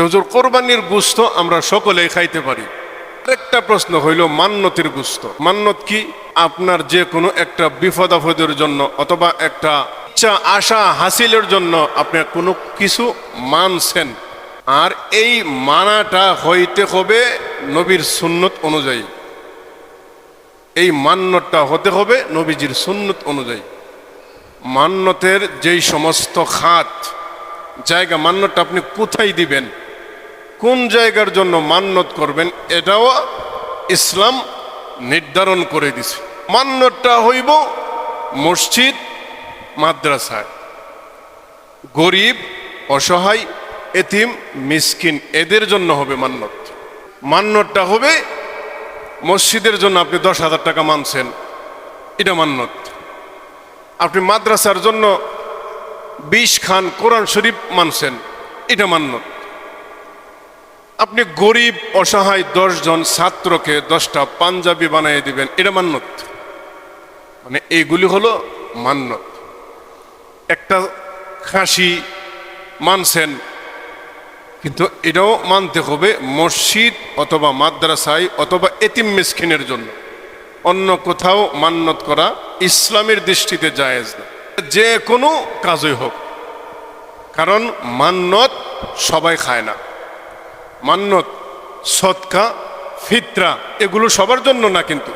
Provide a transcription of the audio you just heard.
হুজুর কোরবানির গোশত আমরা সকলেই খাইতে পারি। আরেকটা প্রশ্ন হইল মান্নতের গোশত। মান্নত কি? আপনার যে কোনো একটা বিপদ আপদের জন্য অথবা একটা ইচ্ছা আশা হাসিলের জন্য আপনি কোনো কিছু মানছেন, আর এই মানাটা হইতে হবে নবীর সুন্নত অনুযায়ী। এই মান্যতটা হতে হবে নবীজির সুন্নত অনুযায়ী। মান্যতের যেই সমস্ত খাত জায়গা, মান্যতটা আপনি কোথায় দিবেন, কোন জায়গার জন্য মান্যত করবেন, এটাও ইসলাম নির্ধারণ করে দিছে। মান্যতটা হইব মসজিদ, মাদ্রাসায়, গরিব, অসহায়, এতিম, মিসকিন, এদের জন্য হবে মান্যত। মান্যতটা হবে মসজিদের জন্য আপনি 10,000 টাকা মানছেন, এটা মান্যত। আপনি মাদ্রাসার জন্য 20 খান কোরআন শরীফ মানছেন, এটা মান্যত। আপনি গরিব অসহায় 10 জন ছাত্রকে 10টা পাঞ্জাবি বানিয়ে দিবেন, এটা মান্যত। মানে এইগুলি হলো মান্যত। একটা খাসি মানছেন, কিন্তু এটাও মানতে হবে মসজিদ অথবা মাদ্রাসায় অথবা এতিম মিসকিনের জন্য। অন্য কোথাও মান্যত করা ইসলামের দৃষ্টিতে জায়েজ না, যে কোনো কাজই হোক। কারণ মান্যত সবাই খায় না। মান্যত, সদকা, ফিতরা এগুলো সবার জন্য না কিন্তু।